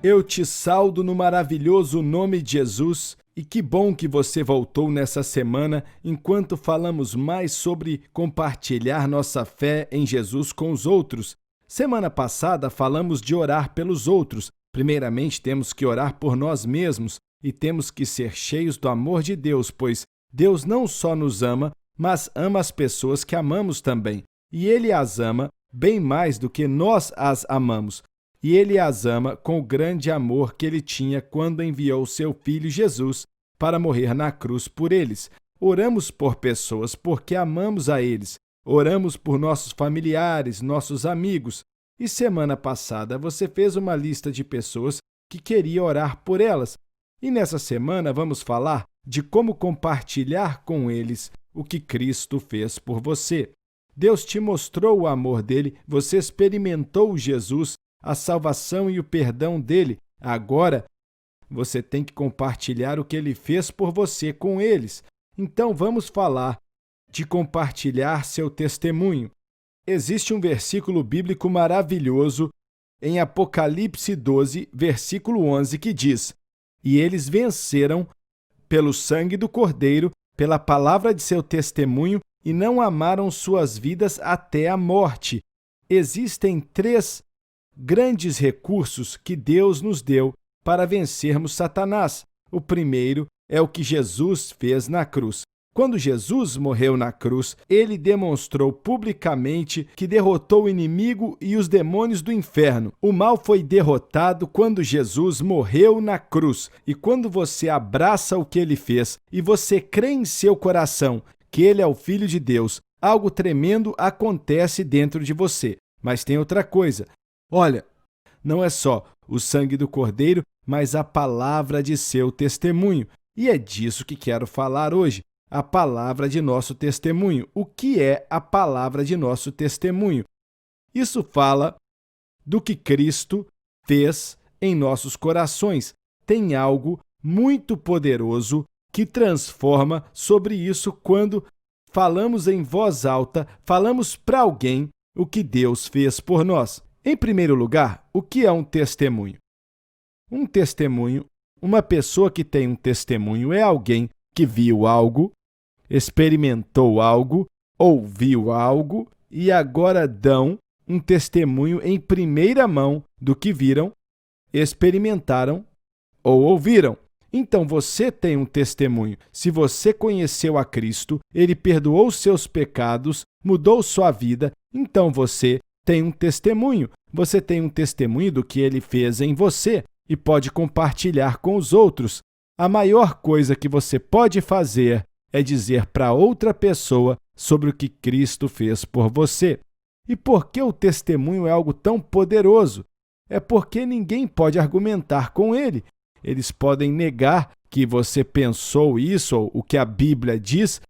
Eu te saudo no maravilhoso nome de Jesus e que bom que você voltou nessa semana enquanto falamos mais sobre compartilhar nossa fé em Jesus com os outros. Semana passada falamos de orar pelos outros. Primeiramente temos que orar por nós mesmos e temos que ser cheios do amor de Deus, pois Deus não só nos ama, mas ama as pessoas que amamos também. E Ele as ama bem mais do que nós as amamos. E Ele as ama com o grande amor que Ele tinha quando enviou seu Filho Jesus para morrer na cruz por eles. Oramos por pessoas porque amamos a eles. Oramos por nossos familiares, nossos amigos. E semana passada você fez uma lista de pessoas que queria orar por elas. E nessa semana vamos falar de como compartilhar com eles o que Cristo fez por você. Deus te mostrou o amor dele, você experimentou Jesus, a salvação e o perdão dele. Agora, você tem que compartilhar o que ele fez por você com eles. Então, vamos falar de compartilhar seu testemunho. Existe um versículo bíblico maravilhoso em Apocalipse 12, versículo 11, que diz: "E eles venceram pelo sangue do Cordeiro, pela palavra de seu testemunho, e não amaram suas vidas até a morte." Existem 3 grandes recursos que Deus nos deu para vencermos Satanás. O primeiro é o que Jesus fez na cruz. Quando Jesus morreu na cruz, ele demonstrou publicamente que derrotou o inimigo e os demônios do inferno. O mal foi derrotado quando Jesus morreu na cruz. E quando você abraça o que ele fez e você crê em seu coração que ele é o Filho de Deus, algo tremendo acontece dentro de você. Mas tem outra coisa. Olha, não é só o sangue do Cordeiro, mas a palavra de seu testemunho. E é disso que quero falar hoje. A palavra de nosso testemunho. O que é a palavra de nosso testemunho? Isso fala do que Cristo fez em nossos corações. Tem algo muito poderoso que transforma sobre isso quando falamos em voz alta, falamos para alguém o que Deus fez por nós. Em primeiro lugar, o que é um testemunho? Um testemunho, uma pessoa que tem um testemunho é alguém que viu algo, experimentou algo, ouviu algo e agora dão um testemunho em primeira mão do que viram, experimentaram ou ouviram. Então você tem um testemunho. Se você conheceu a Cristo, ele perdoou seus pecados, mudou sua vida, então você tem um testemunho. Você tem um testemunho do que ele fez em você e pode compartilhar com os outros. A maior coisa que você pode fazer é dizer para outra pessoa sobre o que Cristo fez por você. E por que o testemunho é algo tão poderoso? É porque ninguém pode argumentar com ele. Eles podem negar que você pensou isso ou o que a Bíblia diz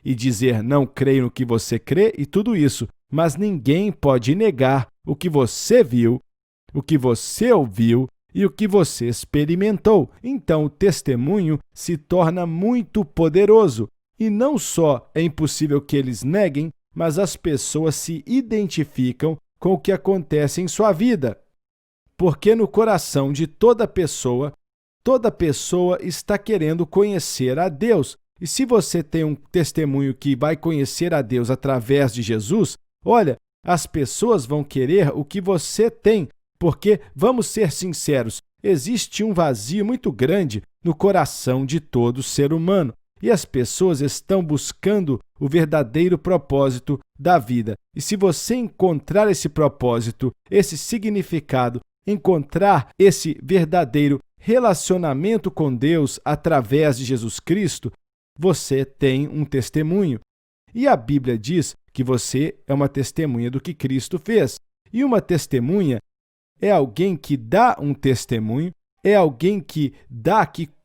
e dizer não creio no que você crê e tudo isso. Mas ninguém pode negar o que você viu, o que você ouviu e o que você experimentou. Então, o testemunho se torna muito poderoso. E não só é impossível que eles neguem, mas as pessoas se identificam com o que acontece em sua vida. Porque no coração de toda pessoa está querendo conhecer a Deus. E se você tem um testemunho que vai conhecer a Deus através de Jesus, olha, as pessoas vão querer o que você tem, porque, vamos ser sinceros, existe um vazio muito grande no coração de todo ser humano e as pessoas estão buscando o verdadeiro propósito da vida. E se você encontrar esse propósito, esse significado, encontrar esse verdadeiro relacionamento com Deus através de Jesus Cristo, você tem um testemunho. E a Bíblia diz que você é uma testemunha do que Cristo fez. E uma testemunha é alguém que dá um testemunho, é alguém que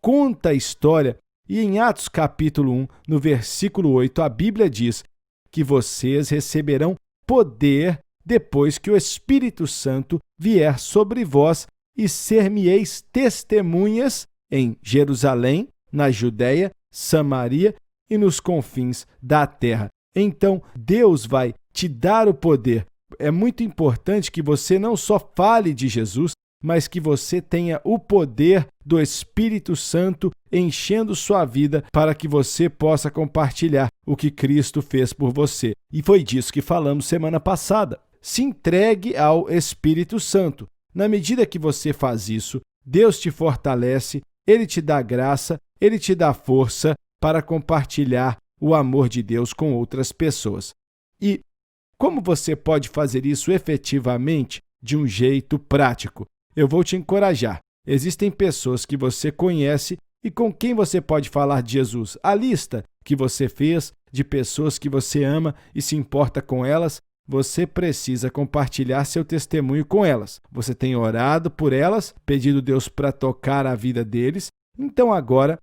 conta a história. E em Atos capítulo 1, no versículo 8, a Bíblia diz que vocês receberão poder depois que o Espírito Santo vier sobre vós e ser-me-eis testemunhas em Jerusalém, na Judéia, Samaria e nos confins da terra. Então, Deus vai te dar o poder. É muito importante que você não só fale de Jesus, mas que você tenha o poder do Espírito Santo enchendo sua vida para que você possa compartilhar o que Cristo fez por você. E foi disso que falamos semana passada. Se entregue ao Espírito Santo. Na medida que você faz isso, Deus te fortalece, Ele te dá graça, Ele te dá força para compartilhar o amor de Deus com outras pessoas. E como você pode fazer isso efetivamente de um jeito prático? Eu vou te encorajar. Existem pessoas que você conhece e com quem você pode falar de Jesus. A lista que você fez de pessoas que você ama e se importa com elas, você precisa compartilhar seu testemunho com elas. Você tem orado por elas, pedido a Deus para tocar a vida deles, então agora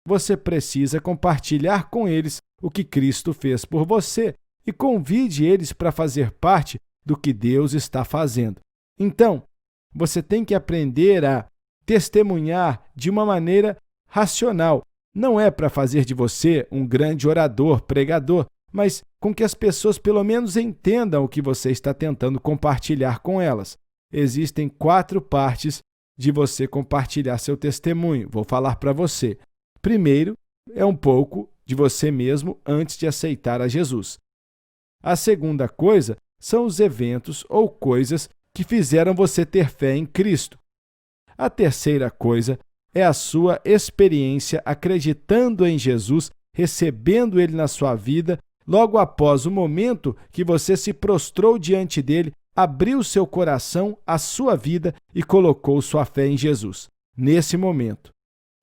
você precisa compartilhar com eles o que Cristo fez por você e convide eles para fazer parte do que Deus está fazendo. Então, você tem que aprender a testemunhar de uma maneira racional. Não é para fazer de você um grande orador, pregador, mas com que as pessoas pelo menos entendam o que você está tentando compartilhar com elas. Existem 4 partes de você compartilhar seu testemunho. Vou falar para você. Primeiro, é um pouco de você mesmo antes de aceitar a Jesus. A segunda coisa são os eventos ou coisas que fizeram você ter fé em Cristo. A terceira coisa é a sua experiência acreditando em Jesus, recebendo Ele na sua vida, logo após o momento que você se prostrou diante dele, abriu seu coração, a sua vida e colocou sua fé em Jesus. Nesse momento.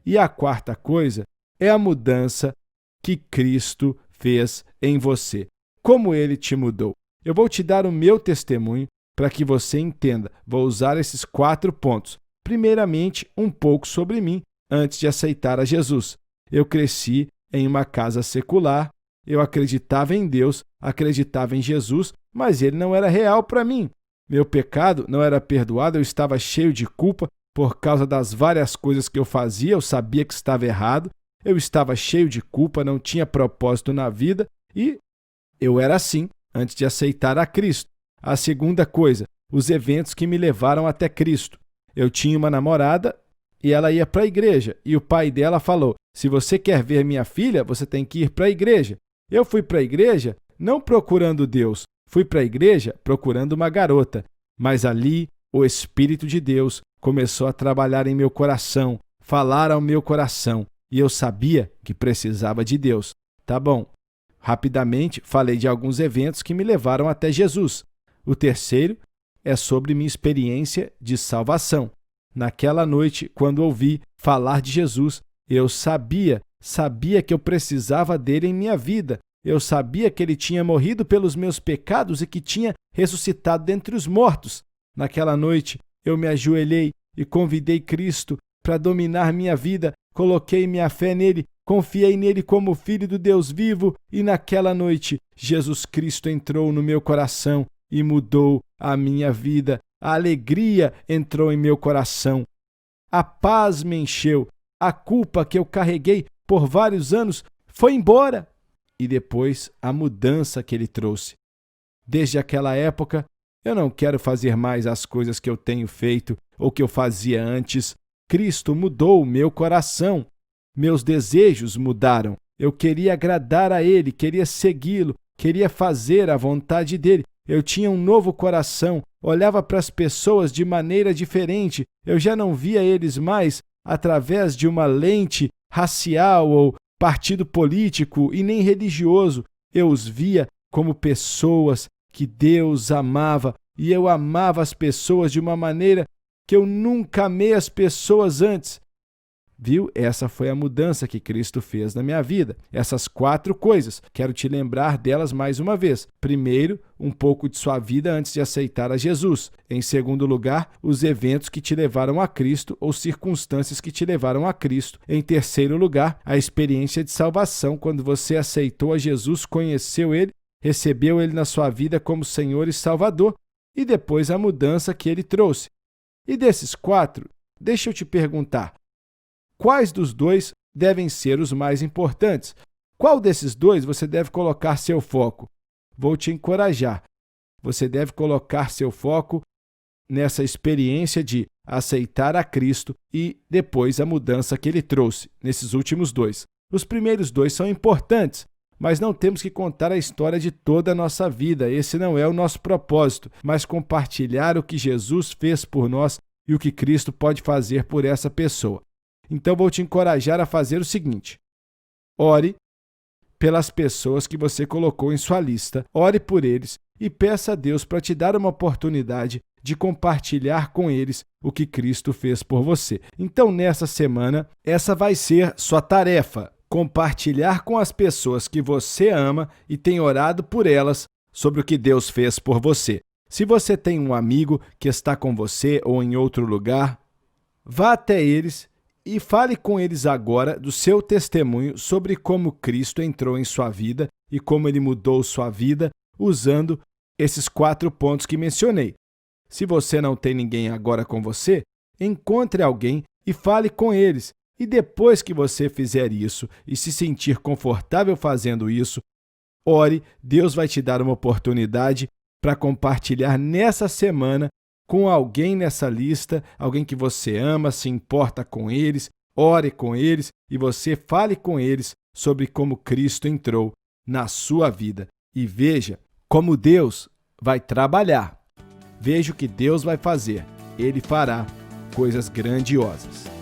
E a quarta coisa é a mudança que Cristo fez em você. Como Ele te mudou. Eu vou te dar o meu testemunho para que você entenda. Vou usar esses 4 pontos. Primeiramente, um pouco sobre mim, antes de aceitar a Jesus. Eu cresci em uma casa secular, eu acreditava em Deus, acreditava em Jesus, mas Ele não era real para mim. Meu pecado não era perdoado, eu estava cheio de culpa por causa das várias coisas que eu fazia, eu sabia que estava errado, eu estava cheio de culpa, não tinha propósito na vida e eu era assim antes de aceitar a Cristo. A segunda coisa, os eventos que me levaram até Cristo. Eu tinha uma namorada e ela ia para a igreja e o pai dela falou: se você quer ver minha filha, você tem que ir para a igreja. Eu fui para a igreja não procurando Deus, fui para a igreja procurando uma garota. Mas ali o Espírito de Deus começou a trabalhar em meu coração, falar ao meu coração e eu sabia que precisava de Deus. Tá bom. Rapidamente falei de alguns eventos que me levaram até Jesus. O terceiro é sobre minha experiência de salvação. Naquela noite, quando ouvi falar de Jesus, eu sabia que eu precisava dele em minha vida. Eu sabia que ele tinha morrido pelos meus pecados e que tinha ressuscitado dentre os mortos. Naquela noite, eu me ajoelhei e convidei Cristo para dominar minha vida, coloquei minha fé nele, confiei nele como Filho do Deus vivo e naquela noite, Jesus Cristo entrou no meu coração e mudou a minha vida. A alegria entrou em meu coração. A paz me encheu. A culpa que eu carreguei por vários anos foi embora. E depois a mudança que ele trouxe. Desde aquela época, eu não quero fazer mais as coisas que eu tenho feito ou que eu fazia antes. Cristo mudou o meu coração. Meus desejos mudaram. Eu queria agradar a Ele, queria segui-lo, queria fazer a vontade dele. Eu tinha um novo coração, olhava para as pessoas de maneira diferente. Eu já não via eles mais através de uma lente racial ou partido político e nem religioso. Eu os via como pessoas que Deus amava e eu amava as pessoas de uma maneira que eu nunca amei as pessoas antes. Viu? Essa foi a mudança que Cristo fez na minha vida. Essas 4 coisas. Quero te lembrar delas mais uma vez. Primeiro, um pouco de sua vida antes de aceitar a Jesus. Em segundo lugar, os eventos que te levaram a Cristo ou circunstâncias que te levaram a Cristo. Em terceiro lugar, a experiência de salvação, quando você aceitou a Jesus, conheceu Ele, recebeu Ele na sua vida como Senhor e Salvador. E depois a mudança que Ele trouxe. E desses 4, deixa eu te perguntar. Quais dos 2 devem ser os mais importantes? Qual desses 2 você deve colocar seu foco? Vou te encorajar. Você deve colocar seu foco nessa experiência de aceitar a Cristo e depois a mudança que ele trouxe nesses últimos dois. Os primeiros dois são importantes, mas não temos que contar a história de toda a nossa vida. Esse não é o nosso propósito, mas compartilhar o que Jesus fez por nós e o que Cristo pode fazer por essa pessoa. Então vou te encorajar a fazer o seguinte: ore pelas pessoas que você colocou em sua lista, ore por eles e peça a Deus para te dar uma oportunidade de compartilhar com eles o que Cristo fez por você. Então, nessa semana, essa vai ser sua tarefa: compartilhar com as pessoas que você ama e tem orado por elas sobre o que Deus fez por você. Se você tem um amigo que está com você ou em outro lugar, vá até eles e fale com eles agora do seu testemunho sobre como Cristo entrou em sua vida e como ele mudou sua vida usando esses 4 pontos que mencionei. Se você não tem ninguém agora com você, encontre alguém e fale com eles. E depois que você fizer isso e se sentir confortável fazendo isso, ore, Deus vai te dar uma oportunidade para compartilhar nessa semana com alguém nessa lista, alguém que você ama, se importa com eles, ore com eles e você fale com eles sobre como Cristo entrou na sua vida. E veja como Deus vai trabalhar. Veja o que Deus vai fazer. Ele fará coisas grandiosas.